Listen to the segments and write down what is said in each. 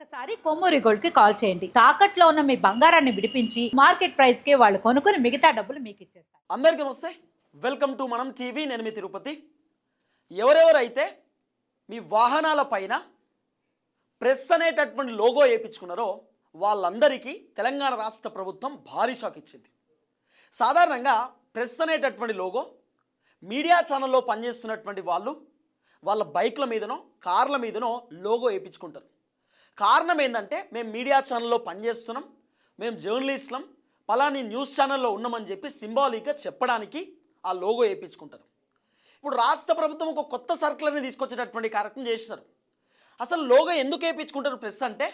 ఒక్కసారి కొమ్మూరి గోల్డ్ కి కాల్ చేయండి. తాకట్లో ఉన్న మీ బంగారాన్ని విడిపించి మార్కెట్ ప్రైస్ కి వాళ్ళు కొనుక్కుని మిగతా డబ్బులు మీకు ఇచ్చేస్తారు. అందరికీ నమస్తే. వెల్కమ్ టు మనం టీవీ. నేను మీ తిరుపతి. ఎవరెవరైతే మీ వాహనాల పైన ప్రెస్ అనేటటువంటి లోగో వేయించుకున్నారో వాళ్ళందరికీ తెలంగాణ రాష్ట్ర ప్రభుత్వం భారీ షాక్ ఇచ్చింది. సాధారణంగా ప్రెస్ అనేటటువంటి లోగో మీడియా ఛానల్లో పనిచేస్తున్నటువంటి వాళ్ళు వాళ్ళ బైక్ల మీదనో కార్ల మీదనో లోగో వేయించుకుంటారు. కారణం ఏంటంటే మేము మీడియా ఛానల్లో పనిచేస్తున్నాం, మేము జర్నలిస్టులం, పలాని న్యూస్ ఛానల్లో ఉన్నామని చెప్పి సింబాలిక్గా చెప్పడానికి ఆ లోగో వేయించుకుంటారు. ఇప్పుడు రాష్ట్ర ప్రభుత్వం ఒక కొత్త సర్కులర్ని తీసుకొచ్చేటటువంటి కార్యక్రమం చేసినారు. అసలు లోగో ఎందుకు వేయించుకుంటారు ప్రెస్ అంటే,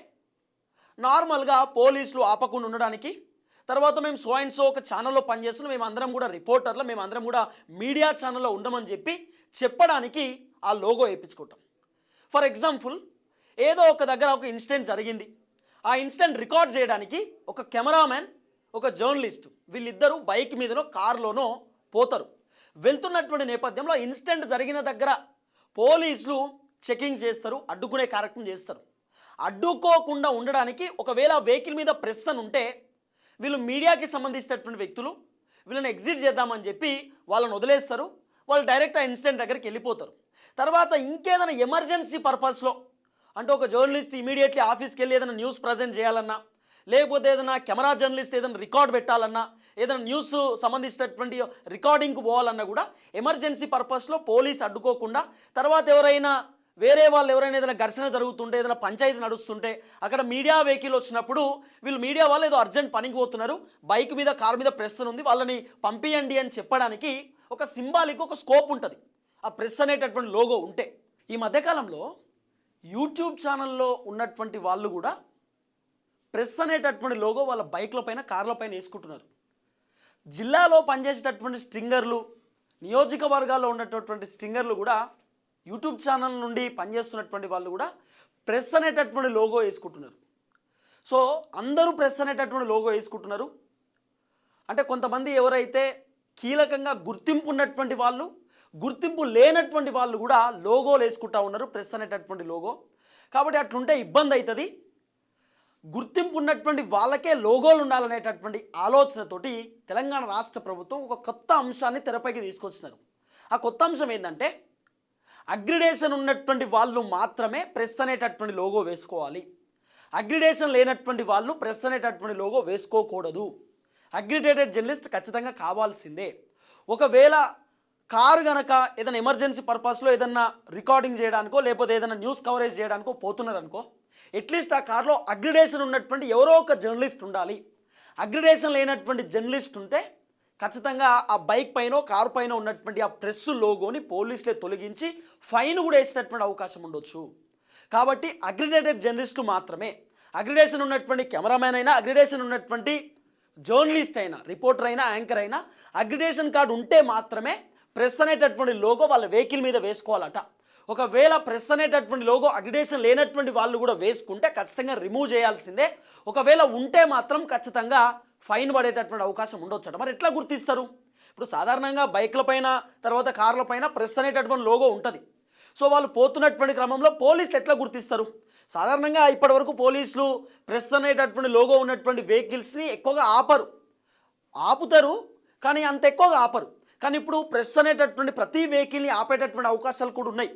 నార్మల్గా పోలీసులు ఆపకుండా ఉండడానికి, తర్వాత మేము సో అండ్ సో ఒక ఛానల్లో పనిచేస్తున్నాం, మేము అందరం కూడా రిపోర్టర్లు, మేము అందరం కూడా మీడియా ఛానల్లో ఉండమని చెప్పి చెప్పడానికి ఆ లోగో వేయించుకుంటాం. ఫర్ ఎగ్జాంపుల్, ఏదో ఒక దగ్గర ఒక ఇన్సిడెంట్ జరిగింది, ఆ ఇన్సిడెంట్ రికార్డ్ చేయడానికి ఒక కెమెరామెన్, ఒక జర్నలిస్ట్ వీళ్ళిద్దరూ బైక్ మీదనో కారులోనో పోతారు. వెళ్తున్నటువంటి నేపథ్యంలో ఇన్సిడెంట్ జరిగిన దగ్గర పోలీసులు చెకింగ్ చేస్తారు, అడ్డుకునే కార్యక్రమం చేస్తారు. అడ్డుకోకుండా ఉండడానికి ఒకవేళ వెహికల్ మీద ప్రెస్ అని ఉంటే వీళ్ళు మీడియాకి సంబంధించినటువంటి వ్యక్తులు వీళ్ళని ఎగ్జిట్ చేద్దామని చెప్పి వాళ్ళని వదిలేస్తారు. వాళ్ళు డైరెక్ట్ ఆ ఇన్సిడెంట్ దగ్గరికి వెళ్ళిపోతారు. తర్వాత ఇంకేదైనా ఎమర్జెన్సీ పర్పస్లో అంటే ఒక జర్నలిస్ట్ ఇమీడియట్లీ ఆఫీస్కి వెళ్ళి ఏదైనా న్యూస్ ప్రజెంట్ చేయాలన్నా, లేకపోతే ఏదైనా కెమెరా జర్నలిస్ట్ ఏదైనా రికార్డ్ పెట్టాలన్నా, ఏదైనా న్యూస్ సంబంధించినటువంటి రికార్డింగ్కి పోవాలన్నా కూడా ఎమర్జెన్సీ పర్పస్లో పోలీస్ అడ్డుకోకుండా, తర్వాత ఎవరైనా వేరే వాళ్ళు ఎవరైనా ఏదైనా ఘర్షణ జరుగుతుంటే, ఏదైనా పంచాయతీ నడుస్తుంటే అక్కడ మీడియా వెహికల్ వచ్చినప్పుడు వీళ్ళు మీడియా వాళ్ళు ఏదో అర్జెంట్ పనికి పోతున్నారు, బైక్ మీద కారు మీద ప్రెస్ ఉంది, వాళ్ళని పంపియండి అని చెప్పడానికి ఒక సింబాలిక్, ఒక స్కోప్ ఉంటుంది ఆ ప్రెస్ అనేటటువంటి లోగో ఉంటే. ఈ మధ్యకాలంలో యూట్యూబ్ ఛానల్లో ఉన్నటువంటి వాళ్ళు కూడా ప్రెస్ అనేటటువంటి లోగో వాళ్ళ బైక్ల పైన కార్ల పైన వేసుకుంటున్నారు. జిల్లాలో పనిచేసేటటువంటి స్ట్రింగర్లు, నియోజకవర్గాల్లో ఉన్నటువంటి స్ట్రింగర్లు కూడా యూట్యూబ్ ఛానల్ నుండి పనిచేస్తున్నటువంటి వాళ్ళు కూడా ప్రెస్ అనేటటువంటి లోగో వేసుకుంటున్నారు. సో అందరూ ప్రెస్ అనేటటువంటి లోగో వేసుకుంటున్నారు. అంటే కొంతమంది ఎవరైతే కీలకంగా గుర్తింపు ఉన్నటువంటి వాళ్ళు, గుర్తింపు లేనటువంటి వాళ్ళు కూడా లోగోలు వేసుకుంటా ఉన్నారు, ప్రెస్ అనేటటువంటి లోగో. కాబట్టి అట్లుంటే ఇబ్బంది అవుతుంది. గుర్తింపు ఉన్నటువంటి వాళ్ళకే లోగోలు ఉండాలనేటటువంటి ఆలోచనతోటి తెలంగాణ రాష్ట్ర ప్రభుత్వం ఒక కొత్త అంశాన్ని తెరపైకి తీసుకొచ్చినారు. ఆ కొత్త అంశం ఏంటంటే, అగ్రిడేషన్ ఉన్నటువంటి వాళ్ళు మాత్రమే ప్రెస్ అనేటటువంటి లోగో వేసుకోవాలి, అగ్రిడేషన్ లేనటువంటి వాళ్ళు ప్రెస్ అనేటటువంటి లోగో వేసుకోకూడదు, అగ్రిడేటెడ్ జర్నలిస్ట్ ఖచ్చితంగా కావాల్సిందే. ఒకవేళ కారు కనుక ఏదైనా ఎమర్జెన్సీ పర్పస్లో ఏదైనా రికార్డింగ్ చేయడానికో లేకపోతే ఏదైనా న్యూస్ కవరేజ్ చేయడానికో పోతున్నారనుకో, అట్లీస్ట్ ఆ కార్లో అగ్రిడేషన్ ఉన్నటువంటి ఎవరో ఒక జర్నలిస్ట్ ఉండాలి. అగ్రిడేషన్ లేనటువంటి జర్నలిస్ట్ ఉంటే ఖచ్చితంగా ఆ బైక్ పైన కారు పైన ఉన్నటువంటి ఆ ప్రెస్ లోగోని పోలీసులే తొలగించి ఫైన్ కూడా వేసేటటువంటి అవకాశం ఉండొచ్చు. కాబట్టి అగ్రిడేటెడ్ జర్నలిస్టు మాత్రమే, అగ్రిడేషన్ ఉన్నటువంటి కెమెరామెన్ అయినా, అగ్రిడేషన్ ఉన్నటువంటి జర్నలిస్ట్ అయినా, రిపోర్టర్ అయినా, యాంకర్ అయినా అగ్రిడేషన్ కార్డు ఉంటే మాత్రమే ప్రెస్ అనేటటువంటి లోగో వాళ్ళ వెహికల్ మీద వేసుకోవాలట. ఒకవేళ ప్రెస్ అనేటటువంటి లోగో అగ్రిడేషన్ లేనటువంటి వాళ్ళు కూడా వేసుకుంటే ఖచ్చితంగా రిమూవ్ చేయాల్సిందే. ఒకవేళ ఉంటే మాత్రం ఖచ్చితంగా ఫైన్ పడేటటువంటి అవకాశం ఉండొచ్చట. మరి ఎట్లా గుర్తిస్తారు? ఇప్పుడు సాధారణంగా బైక్ల పైన తర్వాత కార్ల పైన ప్రెస్ అనేటటువంటి లోగో ఉంటుంది. సో వాళ్ళు పోతున్నటువంటి క్రమంలో పోలీసులు ఎట్లా గుర్తిస్తారు? సాధారణంగా ఇప్పటివరకు పోలీసులు ప్రెస్ అనేటటువంటి లోగో ఉన్నటువంటి వెహికల్స్ని ఎక్కువగా ఆపుతారు, కానీ అంత ఎక్కువగా ఆపరు. కానీ ఇప్పుడు ప్రెస్ అనేటటువంటి ప్రతి వెహికల్ని ఆపేటటువంటి అవకాశాలు కూడా ఉన్నాయి.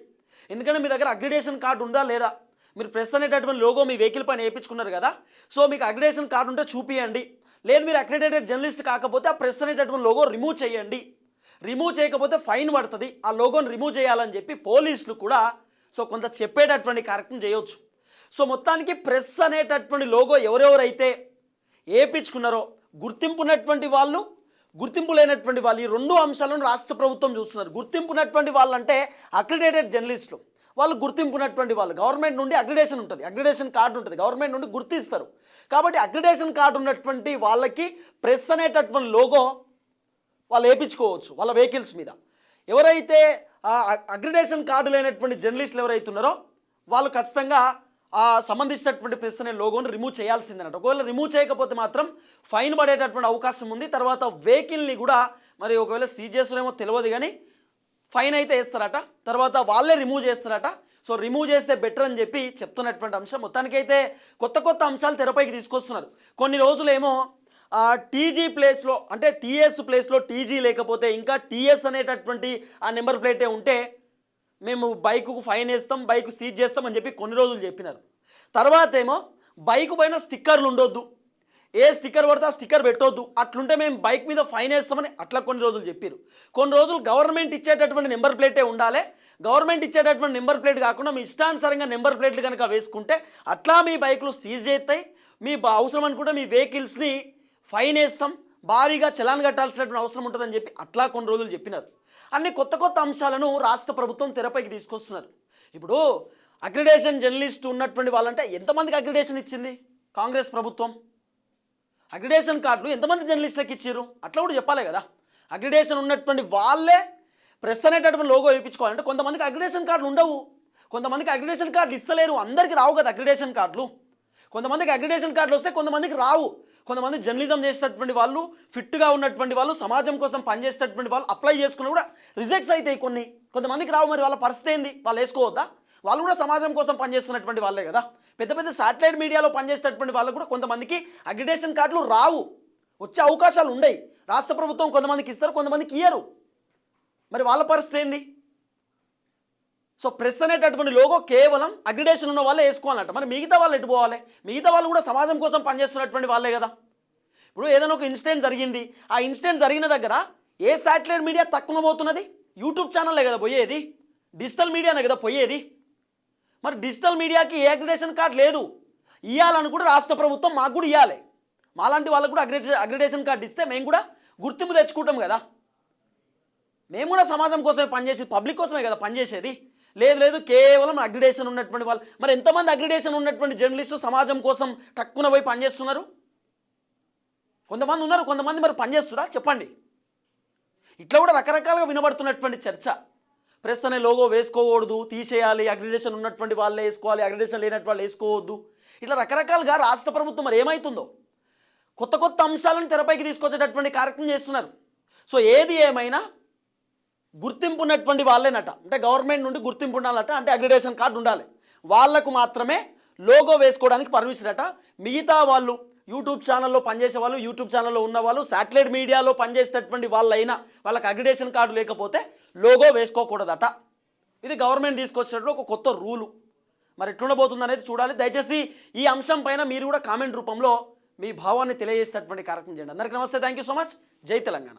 ఎందుకంటే మీ దగ్గర అగ్రిడేషన్ కార్డు ఉందా లేదా, మీరు ప్రెస్ అనేటటువంటి లోగో మీ వెహికల్ పైన వేయించుకున్నారు కదా, సో మీకు అగ్రిడేషన్ కార్డు ఉంటే చూపియండి, లేదు మీరు అక్రిడేటెడ్ జర్నలిస్ట్ కాకపోతే ఆ ప్రెస్ అనేటటువంటి లోగో రిమూవ్ చేయండి, రిమూవ్ చేయకపోతే ఫైన్ పడుతుంది, ఆ లోగోని రిమూవ్ చేయాలని చెప్పి పోలీసులు కూడా సో కొంత చెప్పేటటువంటి కార్యక్రమం చేయవచ్చు. సో మొత్తానికి ప్రెస్ అనేటటువంటి లోగో ఎవరెవరైతే వేయించుకున్నారో, గుర్తింపు ఉన్నటువంటి వాళ్ళు, గుర్తింపు లేనటువంటి వాళ్ళు, ఈ రెండు అంశాలను రాష్ట్ర ప్రభుత్వం చూస్తున్నారు. గుర్తింపు ఉన్నటువంటి వాళ్ళు అంటే అక్రిడేటెడ్ జర్నలిస్టులు, వాళ్ళు గుర్తింపు ఉన్నటువంటి వాళ్ళు, గవర్నమెంట్ నుండి అగ్రిడేషన్ ఉంటుంది, అగ్రిడేషన్ కార్డు ఉంటుంది, గవర్నమెంట్ నుండి గుర్తిస్తారు. కాబట్టి అగ్రిడేషన్ కార్డు ఉన్నటువంటి వాళ్ళకి ప్రెస్ అనేటటువంటి లోగో వాళ్ళు వేయించుకోవచ్చు వాళ్ళ వెహికల్స్ మీద. ఎవరైతే అగ్రిడేషన్ కార్డు లేనటువంటి జర్నలిస్టులు ఎవరైతే ఉన్నారో వాళ్ళు ఖచ్చితంగా సంబంధించినటువంటి ప్రెస్ అనే లోగోని రిమూవ్ చేయాల్సిందన్నట్టు. ఒకవేళ రిమూవ్ చేయకపోతే మాత్రం ఫైన్ పడేటటువంటి అవకాశం ఉంది. తర్వాత వెహికల్ని కూడా మరి ఒకవేళ సీజ్ చేస్తారేమో తెలియదు, కానీ ఫైన్ అయితే వేస్తారట, తర్వాత వాళ్ళే రిమూవ్ చేస్తారట. సో రిమూవ్ చేస్తే బెటర్ అని చెప్పి చెప్తున్నటువంటి అంశం. మొత్తానికైతే కొత్త కొత్త అంశాలు తెరపైకి తీసుకొస్తున్నారు. కొన్ని రోజులేమో టీజీ ప్లేస్లో అంటే టీఎస్ ప్లేస్లో టీజీ లేకపోతే ఇంకా టీఎస్ అనేటటువంటి ఆ నెంబర్ ప్లేటే ఉంటే మేము బైకుకు ఫైన్ వేస్తాం, బైక్ సీజ్ చేస్తాం అని చెప్పి కొన్ని రోజులు చెప్పినారు. తర్వాత ఏమో బైక్ పైన స్టిక్కర్లు ఉండొద్దు, ఏ స్టిక్కర్ పడితే ఆ స్టిక్కర్ పెట్టొద్దు, అట్లుంటే మేము బైక్ మీద ఫైన్ వేస్తామని అట్లా కొన్ని రోజులు చెప్పారు. కొన్ని రోజులు గవర్నమెంట్ ఇచ్చేటటువంటి నెంబర్ ప్లేటే ఉండాలి, గవర్నమెంట్ ఇచ్చేటటువంటి నెంబర్ ప్లేట్ కాకుండా మీ ఇష్టానుసారంగా నెంబర్ ప్లేట్లు కనుక వేసుకుంటే అట్లా మీ బైకులు సీజ్ చేస్తాయి, మీ అవసరం అనుకుంటే మీ వెహికల్స్ని ఫైన్ వేస్తాం, భారీగా చలాన్ కట్టాల్సినటువంటి అవసరం ఉంటుందని చెప్పి అట్లా కొన్ని రోజులు చెప్పినారు. అన్ని కొత్త కొత్త అంశాలను రాష్ట్ర ప్రభుత్వం తెరపైకి తీసుకొస్తున్నారు. ఇప్పుడు అక్రిడేషన్ జర్నలిస్ట్ ఉన్నటువంటి వాళ్ళంటే ఎంతమందికి అక్రిడేషన్ ఇచ్చింది కాంగ్రెస్ ప్రభుత్వం? అక్రిడేషన్ కార్డులు ఎంతమంది జర్నలిస్టులకు ఇచ్చారు అట్లా కూడా చెప్పాలి కదా. అక్రిడేషన్ ఉన్నటువంటి వాళ్ళే ప్రెస్ అనేటటువంటి లోగో వేయించుకోవాలంటే కొంతమందికి అక్రిడేషన్ కార్డులు ఉండవు, కొంతమందికి అక్రిడేషన్ కార్డులు ఇస్తలేరు, అందరికీ రావు కదా అక్రిడేషన్ కార్డులు. కొంతమందికి అక్రిడేషన్ కార్డులు వస్తే కొంతమందికి రావు. కొంతమంది జర్నలిజం చేసేటటువంటి వాళ్ళు, ఫిట్గా ఉన్నటువంటి వాళ్ళు, సమాజం కోసం పనిచేసేటటువంటి వాళ్ళు అప్లై చేసుకుని కూడా రిజెక్ట్స్ అవుతాయి కొన్ని. కొంతమందికి రావు, మరి వాళ్ళ పరిస్థితి ఏంది? వాళ్ళు వేసుకోవద్దా? వాళ్ళు కూడా సమాజం కోసం పనిచేస్తున్నటువంటి వాళ్ళే కదా. పెద్ద పెద్ద శాటిలైట్ మీడియాలో పనిచేసేటటువంటి వాళ్ళకు కూడా కొంతమందికి అక్రిడేషన్ కార్డులు రావు, వచ్చే అవకాశాలు ఉండవు. రాష్ట్ర ప్రభుత్వం కొంతమందికి ఇస్తారు, కొంతమందికి ఇయ్యరు. మరి వాళ్ళ పరిస్థితి ఏంది? సో ప్రెస్ అనేటటువంటి లోగో కేవలం అక్రిడేషన్ ఉన్న వాళ్ళే వేసుకోవాలంట. మరి మిగతా వాళ్ళు ఎటు పోవాలి? మిగతా వాళ్ళు కూడా సమాజం కోసం పనిచేస్తున్నటువంటి వాళ్ళే కదా. ఇప్పుడు ఏదైనా ఒక ఇన్సిడెంట్ జరిగింది, ఆ ఇన్సిడెంట్ జరిగిన దగ్గర ఏ శాటిలైట్ మీడియా తక్కువ పోతున్నది? యూట్యూబ్ ఛానల్లే కదా పోయేది, డిజిటల్ మీడియానే కదా పోయేది. మరి డిజిటల్ మీడియాకి ఏ అక్రిడేషన్ కార్డు లేదు, ఇవ్వాలని కూడా రాష్ట్ర ప్రభుత్వం మాకు కూడా ఇవ్వాలి. మాలాంటి వాళ్ళకు కూడా అక్రిడేషన్ కార్డు ఇస్తే మేము కూడా గుర్తింపు తెచ్చుకుంటాం కదా. మేము కూడా సమాజం కోసమే పనిచేసేది, పబ్లిక్ కోసమే కదా పనిచేసేది. లేదు కేవలం అక్రిడేషన్ ఉన్నటువంటి వాళ్ళు. మరి ఎంతమంది అక్రిడేషన్ ఉన్నటువంటి జర్నలిస్టు సమాజం కోసం టక్కున పోయి పనిచేస్తున్నారు? కొంతమంది ఉన్నారు, కొంతమంది మరి పనిచేస్తురా చెప్పండి. ఇట్లా కూడా రకరకాలుగా వినబడుతున్నటువంటి చర్చ. ప్రెస్ అనే లోగో వేసుకోకూడదు, తీసేయాలి, అక్రిడేషన్ ఉన్నటువంటి వాళ్ళే వేసుకోవాలి, అక్రిడేషన్ లేనటువంటి వాళ్ళు వేసుకోవద్దు, ఇట్లా రకరకాలుగా రాష్ట్ర ప్రభుత్వం మరి ఏమవుతుందో కొత్త కొత్త అంశాలను తెరపైకి తీసుకొచ్చేటటువంటి కార్యక్రమం చేస్తున్నారు. సో ఏది ఏమైనా గుర్తింపు ఉన్నటువంటి వాళ్ళేనట, అంటే గవర్నమెంట్ నుండి గుర్తింపు ఉండాలట, అంటే అక్రిడేషన్ కార్డు ఉండాలి, వాళ్లకు మాత్రమే లోగో వేసుకోవడానికి పర్మిషన్ అట. మిగతా వాళ్ళు యూట్యూబ్ ఛానల్లో పనిచేసే వాళ్ళు, యూట్యూబ్ ఛానల్లో ఉన్న వాళ్ళు, శాటిలైట్ మీడియాలో పనిచేసేటటువంటి వాళ్ళైనా వాళ్ళకి అక్రిడేషన్ కార్డు లేకపోతే లోగో వేసుకోకూడదట. ఇది గవర్నమెంట్ తీసుకొచ్చినట్లు ఒక కొత్త రూలు. మరి ఎట్లుండబోతుంది అనేది చూడాలి. దయచేసి ఈ అంశం పైన మీరు కూడా కామెంట్ రూపంలో మీ భావాన్ని తెలియజేసేటటువంటి కార్యక్రమం చేయండి. అందరికీ నమస్తే, థ్యాంక్ యూ సో మచ్. జై తెలంగాణ.